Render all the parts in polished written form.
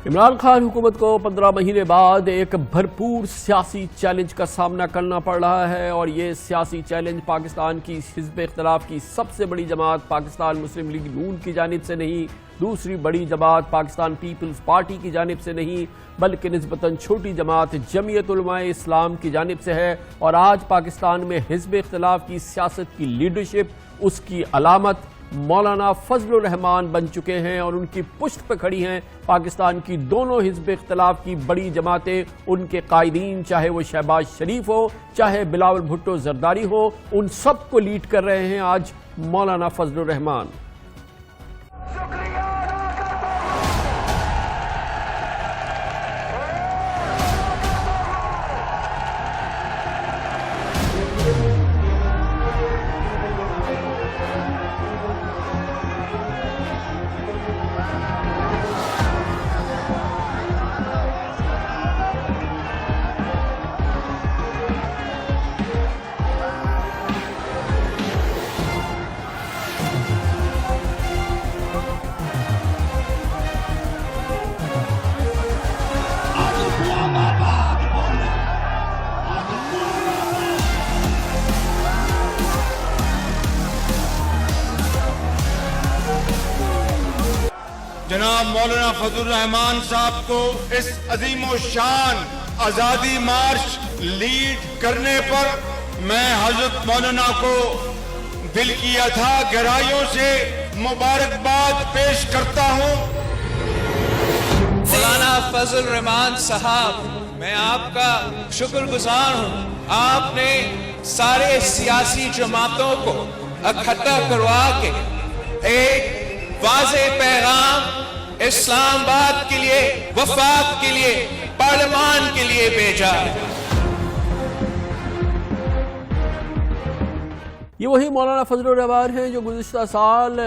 عمران خان حکومت کو 15 مہینے بعد ایک بھرپور سیاسی چیلنج کا سامنا کرنا پڑ رہا ہے، اور یہ سیاسی چیلنج پاکستان کی حزب اختلاف کی سب سے بڑی جماعت پاکستان مسلم لیگ نون کی جانب سے نہیں، دوسری بڑی جماعت پاکستان پیپلز پارٹی کی جانب سے نہیں، بلکہ نسبتاً چھوٹی جماعت جمعیت علماء اسلام کی جانب سے ہے۔ اور آج پاکستان میں حزب اختلاف کی سیاست کی لیڈرشپ، اس کی علامت مولانا فضل الرحمان بن چکے ہیں، اور ان کی پشت پہ کھڑی ہیں پاکستان کی دونوں حزب اختلاف کی بڑی جماعتیں۔ ان کے قائدین، چاہے وہ شہباز شریف ہو، چاہے بلاول بھٹو زرداری ہو، ان سب کو لیڈ کر رہے ہیں آج مولانا فضل الرحمان۔ جناب مولانا فضل الرحمان صاحب کو اس عظیم و شان آزادی مارچ لیڈ کرنے پر میں حضرت مولانا کو دل کی اتھا گہرائیوں سے مبارکباد پیش کرتا ہوں۔ مولانا فضل الرحمان صاحب، میں آپ کا شکر گزار ہوں، آپ نے سارے سیاسی جماعتوں کو اکٹھا کروا کے ایک واضح پیغام اسلام آباد کے لیے، وفاق کے لیے، پارلیمان کے لیے بھیجا ہے۔ یہ وہی مولانا فضل الرحمان ہیں جو گزشتہ سال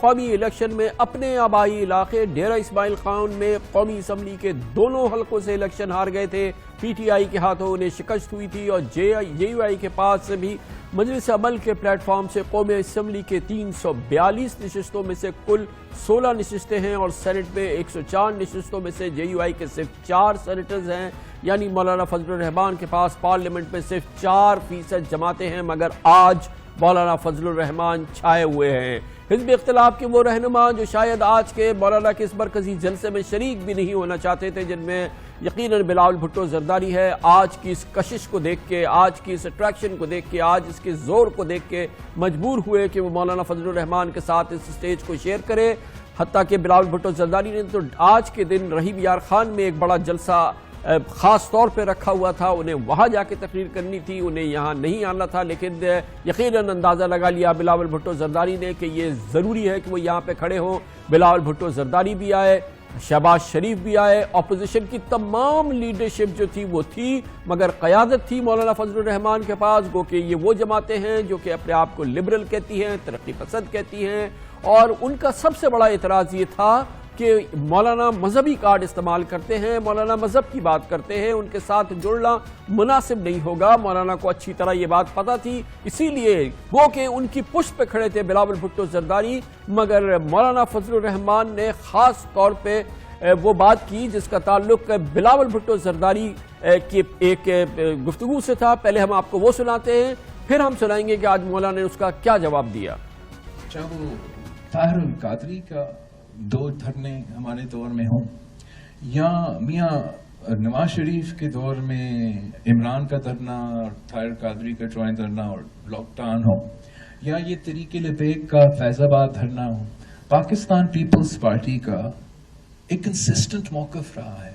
قومی الیکشن میں اپنے آبائی علاقے ڈیرہ اسماعیل خان میں قومی اسمبلی کے دونوں حلقوں سے الیکشن ہار گئے تھے۔ پی ٹی آئی کے ہاتھوں انہیں شکست ہوئی تھی، اور جے یو آئی کے پاس سے بھی مجلس عمل کے پلیٹ فارم سے قومی اسمبلی کے 342 نشستوں میں سے کل 16 نشستیں ہیں، اور سینٹ میں 104 نشستوں میں سے جے یو آئی کے صرف 4 سینیٹرز ہیں، یعنی مولانا فضل الرحمان کے پاس پارلیمنٹ میں صرف 4% جماعتیں ہیں، مگر آج مولانا فضل الرحمان چھائے ہوئے ہیں۔ حزب اختلاف کے وہ رہنما جو شاید آج کے مولانا کے اس مرکزی جلسے میں شریک بھی نہیں ہونا چاہتے تھے، جن میں یقیناً بلاول بھٹو زرداری ہے، آج کی اس کشش کو دیکھ کے، آج کی اس اٹریکشن کو دیکھ کے، آج اس کے زور کو دیکھ کے مجبور ہوئے کہ وہ مولانا فضل الرحمان کے ساتھ اس سٹیج کو شیئر کرے۔ حتیٰ کہ بلاول بھٹو زرداری نے تو آج کے دن رحیم یار خان میں ایک بڑا جلسہ خاص طور پہ رکھا ہوا تھا، انہیں وہاں جا کے تقریر کرنی تھی، انہیں یہاں نہیں آنا تھا، لیکن یقیناً اندازہ لگا لیا بلاول بھٹو زرداری نے کہ یہ ضروری ہے کہ وہ یہاں پہ کھڑے ہوں۔ بلاول بھٹو زرداری بھی آئے، شہباز شریف بھی آئے، اپوزیشن کی تمام لیڈرشپ جو تھی وہ تھی، مگر قیادت تھی مولانا فضل الرحمان کے پاس، گو کہ یہ وہ جماعتیں ہیں جو کہ اپنے آپ کو لبرل کہتی ہیں، ترقی پسند کہتی ہیں، اور ان کا سب سے بڑا اعتراض یہ تھا کہ مولانا مذہبی کارڈ استعمال کرتے ہیں، مولانا مذہب کی بات کرتے ہیں، ان کے ساتھ جڑنا مناسب نہیں ہوگا۔ مولانا کو اچھی طرح یہ بات پتہ تھی، اسی لیے وہ کہ ان کی پشت پہ کھڑے تھے بلاول بھٹو زرداری، مگر مولانا فضل الرحمان نے خاص طور پہ وہ بات کی جس کا تعلق بلاول بھٹو زرداری کی ایک گفتگو سے تھا۔ پہلے ہم آپ کو وہ سناتے ہیں، پھر ہم سنائیں گے کہ آج مولانا نے اس کا کیا جواب دیا۔ چاہے وہ طاہر القادری کا 2 دھرنے ہمارے دور میں ہوں، یا میاں نواز شریف کے دور میں عمران کا دھرنا اور طاہر قادری کا جوائنٹ دھرنا اور لاک ڈاؤن ہو، یا یہ طریق لبیک کا فیض آباد دھرنا ہو، پاکستان پیپلز پارٹی کا ایک کنسسٹنٹ موقف رہا ہے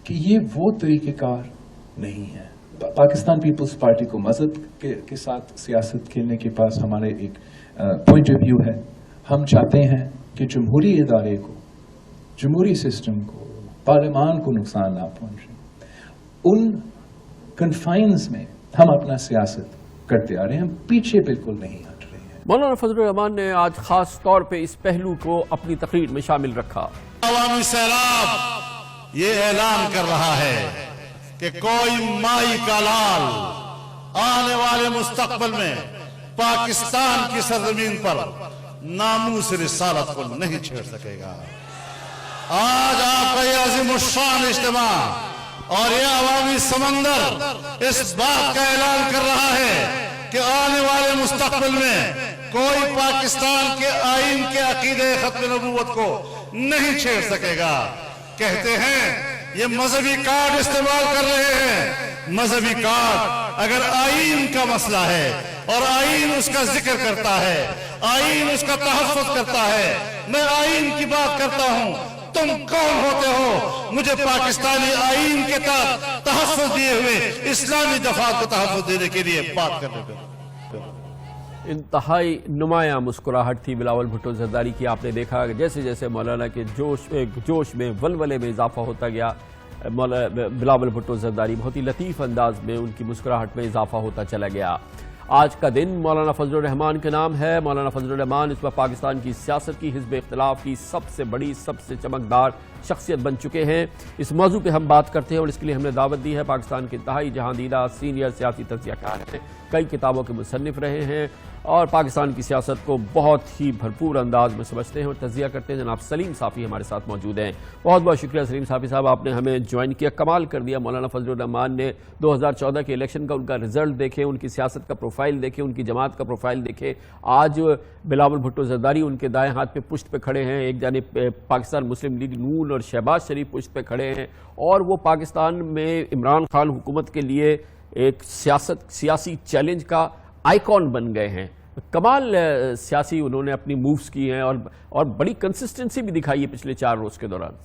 کہ یہ وہ طریقہ کار نہیں ہے۔ پاکستان پیپلز پارٹی کو مذہب کے ساتھ سیاست کھیلنے کے پاس ہمارے ایک پوائنٹ آف ویو ہے۔ ہم چاہتے ہیں کہ جمہوری ادارے کو، جمہوری سسٹم کو، پارلیمان کو نقصان نہ پہنچے۔ ان کنفائنز میں ہم اپنا سیاست کرتے آ رہے ہیں، ہم پیچھے بالکل نہیں ہٹ رہے ہیں۔ مولانا فضل الرحمان نے آج خاص طور پہ اس پہلو کو اپنی تقریر میں شامل رکھا۔ عوامی سیلاب یہ اعلان کر رہا ہے کہ کوئی مائی کا لال آنے والے مستقبل میں پاکستان کی سرزمین پر ناموس رسالت کو نہیں چھیڑ سکے گا۔ آج آپ کا یہ शान इज्तिमा और ये अवामी समंदर इस बात का ऐलान कर रहा है कि आने वाले मुस्तकबिल में कोई पाकिस्तान के आईन के अकीदे खत्म नबूवत को नहीं छेड़ सकेगा। कहते हैं ये मजहबी कार्ड इस्तेमाल कर रहे हैं। मजहबी कार्ड अगर आईन का मसला है और आईन उसका जिक्र करता है, आईन उसका तहफ़्फ़ुज़ करता है, मैं आईन की बात करता हूं, तुम कौन होते हो मुझे पाकिस्तानी आईन के तहत तहफ़्फ़ुज़ दिए हुए इस्लामी दफात को तहफ़्फ़ुज़ देने के लिए बात करने पर। इंतहाई नुमायां मुस्कुराहट थी बिलावल भुट्टो ज़रदारी की। आपने देखा कि जैसे जैसे मौलाना के जोश में वलवले में इजाफा होता गया, बिलावल भुट्टो ज़रदारी बहुत ही लतीफ़ अंदाज में उनकी मुस्कुराहट में इजाफा होता चला गया। आज का दिन मौलाना फजलुर रहमान के नाम है। मौलाना फजलुर रहमान इस वक्त पाकिस्तान की सियासत की हिज़्ब इख्तिलाफ की सबसे बड़ी, सबसे चमकदार शख्सियत बन चुके हैं। इस मौजू पे हम बात करते हैं और इसके लिए हमने दावत दी है पाकिस्तान के इंतहाई जहांदीदा सीनियर सियासी तज़कियाकार हैं, कई किताबों के मुसन्निफ़ रहे हैं और पाकिस्तान की सियासत को बहुत ही भरपूर अंदाज में समझते हैं और तज़किया करते हैं। जनाब सलीम साफ़ी हमारे साथ मौजूद हैं। बहुत बहुत शुक्रिया सलीम साफ़ी साहब, आपने हमें ज्वाइन किया, कमाल कर दिया। मौलाना फजलुर रहमान ने 2014 के इलेक्शन का उनका रिजल्ट देखें, उनकी सियासत का प्रोफाइल देखें, उनकी जमात का प्रोफाइल देखें। आज बिलावल भुट्टो ज़रदारी उनके दाएं हाथ पे पुश्त पे खड़े हैं, एक जानिब पाकिस्तान मुस्लिम लीग नून और शहबाज शरीफ पुश्त पे खड़े हैं और वो पाकिस्तान में इमरान खान हुकूमत के लिए एक सियासी चैलेंज का आइकॉन बन गए हैं। कमाल सियासी उन्होंने अपनी मूव्स की हैं और बड़ी कंसिस्टेंसी भी दिखाई है पिछले 4 रोज़ के दौरान।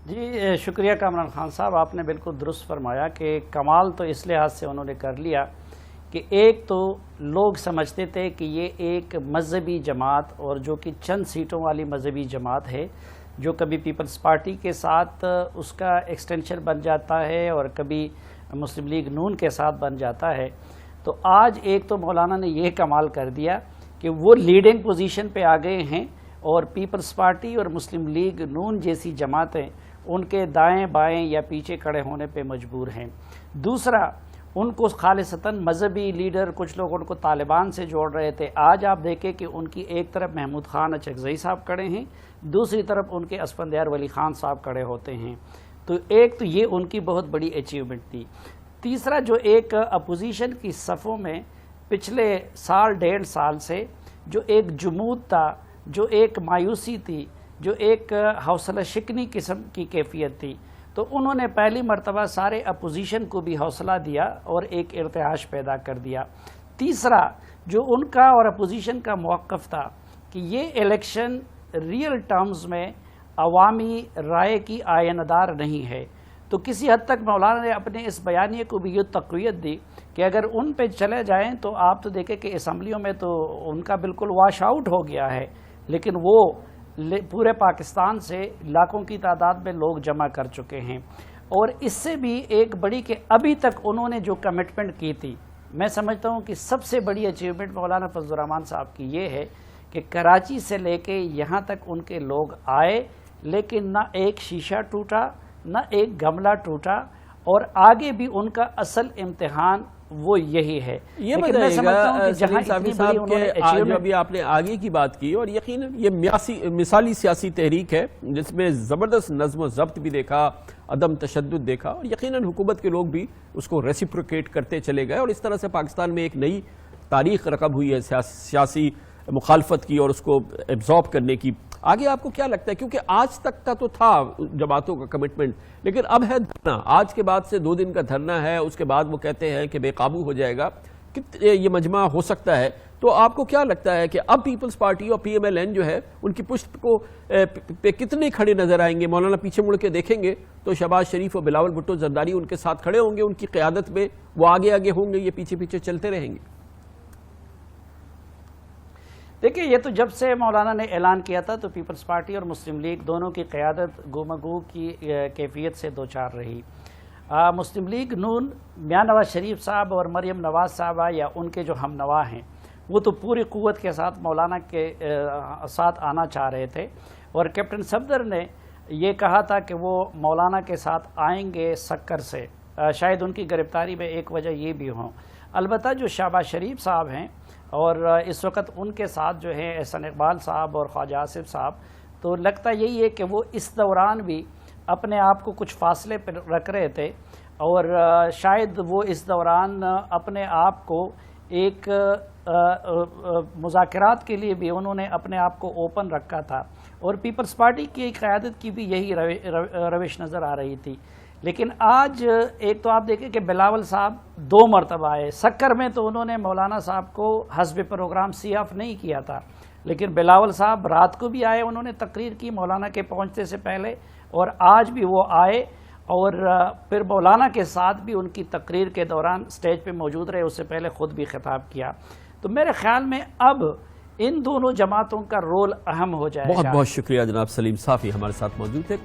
जी शुक्रिया कामरान खान साहब, आपने बिल्कुल दुरुस्त फरमाया कि कमाल तो इस लिहाज से उन्होंने कर लिया कि एक तो लोग समझते थे कि ये एक मजहबी जमात और जो कि चंद सीटों वाली मजहबी जमात है, जो कभी पीपल्स पार्टी के साथ उसका एक्सटेंशन बन जाता है और कभी मुस्लिम लीग नून के साथ बन जाता है। तो आज एक तो मौलाना ने ये कमाल कर दिया कि वो लीडिंग पोजीशन पे आ गए हैं और पीपल्स पार्टी और मुस्लिम लीग नून जैसी जमातें उनके दाएं बाएं या पीछे खड़े होने पे मजबूर हैं। दूसरा, उनको खालिसतन मजहबी लीडर कुछ लोग उनको तालिबान से जोड़ रहे थे। आज आप देखें कि उनकी एक तरफ महमूद खान अचकज़ई साहब खड़े हैं, दूसरी तरफ उनके असफंदयार वली खान साहब खड़े होते हैं। तो एक तो ये उनकी बहुत बड़ी अचीवमेंट थी। तीसरा, जो एक अपोजिशन की सफ़ों में पिछले साल 1.5 साल से जो एक जुमूद था, जो एक मायूसी थी, जो एक हौसला शिकनी किस्म की कैफियत थी, तो उन्होंने पहली मरतबा सारे अपोजिशन को भी हौसला दिया और एक इर्तिहाश पैदा कर दिया। तीसरा, जो उनका और अपोजिशन का मौक़िफ़ था कि ये इलेक्शन रियल टर्म्स में अवामी राय की आयनदार नहीं है, तो किसी हद तक मौलाना ने अपने इस बयानिए को भी ये तक़वियत दी कि अगर उन पे चले जाएं तो आप तो देखें कि असम्बलियों में तो उनका बिल्कुल वॉश आउट हो गया है, लेकिन वो पूरे पाकिस्तान से लाखों की तादाद में लोग जमा कर चुके हैं। और इससे भी एक बड़ी कि अभी तक उन्होंने जो कमिटमेंट की थी, मैं समझता हूँ कि सबसे बड़ी अचीवमेंट मौलाना फजलुर रहमान साहब की ये है कि कराची से लेके यहाँ तक उनके लोग आए, लेकिन ना एक शीशा टूटा, ना एक गमला टूटा, और आगे भी उनका असल इम्तिहान वो यही है। ये बताइएगा सलीम साफ़ी साहब के जो अभी आपने आगे की बात की, और यकीनन ये मिसाली सियासी तहरीक है जिसमें ज़बरदस्त नज़्म व ज़ब्त भी देखा, अदम तशद्दुद देखा, और यकीनन हुकूमत के लोग भी उसको रेसिप्रोकेट करते चले गए और इस तरह से पाकिस्तान में एक नई तारीख़ रकब हुई है सियासी मुखालफत की और उसको एब्जॉर्ब करने की। आगे आपको क्या लगता है, क्योंकि आज तक का तो था जमातों का कमिटमेंट, लेकिन अब है धरना, आज के बाद से 2 दिन का धरना है, उसके बाद वो कहते हैं कि बेकाबू हो जाएगा, ये मजमा हो सकता है। तो आपको क्या लगता है कि अब पीपल्स पार्टी और PMLN जो है उनकी पुष्ट को पे कितने खड़े नजर आएंगे? मौलाना पीछे मुड़ के देखेंगे तो शहबाज शरीफ और बिलावल भुट्टो ज़रदारी उनके साथ खड़े होंगे, उनकी क़यादत में वो आगे आगे होंगे, ये पीछे पीछे चलते रहेंगे? देखिए, ये तो जब से मौलाना ने ऐलान किया था तो पीपल्स पार्टी और मुस्लिम लीग दोनों की क़यादत गुमगू की कैफियत से दो चार रही। मुस्लिम लीग नून मियां नवाज शरीफ साहब और मरियम नवाज साहबा या उनके जो हम नवा हैं वो तो पूरी क़ुव्वत के साथ मौलाना के साथ आना चाह रहे थे, और कैप्टन सफदर ने ये कहा था कि वो मौलाना के साथ आएंगे सक्कर से। शायद उनकी गिरफ्तारी में एक वजह ये भी हो। अलबत्ता जो शहबाज शरीफ साहब हैं और इस वक्त उनके साथ जो है एहसन इकबाल साहब और ख्वाजा आसिफ साहब, تو لگتا یہی ہے کہ وہ اس دوران بھی اپنے آپ کو کچھ فاصلے پر رکھ رہے تھے، اور شاید وہ اس دوران اپنے آپ کو ایک مذاکرات کے لیے بھی انہوں نے اپنے آپ کو اوپن رکھا تھا، اور پیپلز پارٹی کی قیادت کی بھی یہی روش نظر آ رہی تھی۔ لیکن آج ایک تو آپ دیکھیں کہ بلاول صاحب 2 مرتبہ آئے، سکر میں تو انہوں نے مولانا صاحب کو حسب پروگرام سی آف نہیں کیا تھا، لیکن بلاول صاحب رات کو بھی آئے، انہوں نے تقریر کی مولانا کے پہنچنے سے پہلے، اور آج بھی وہ آئے اور پھر مولانا کے ساتھ بھی ان کی تقریر کے دوران سٹیج پہ موجود رہے، اس سے پہلے خود بھی خطاب کیا۔ تو میرے خیال میں اب ان دونوں جماعتوں کا رول اہم ہو جائے گا۔ بہت بہت شکریہ جناب سلیم صافی ہمارے ساتھ موجود تھے۔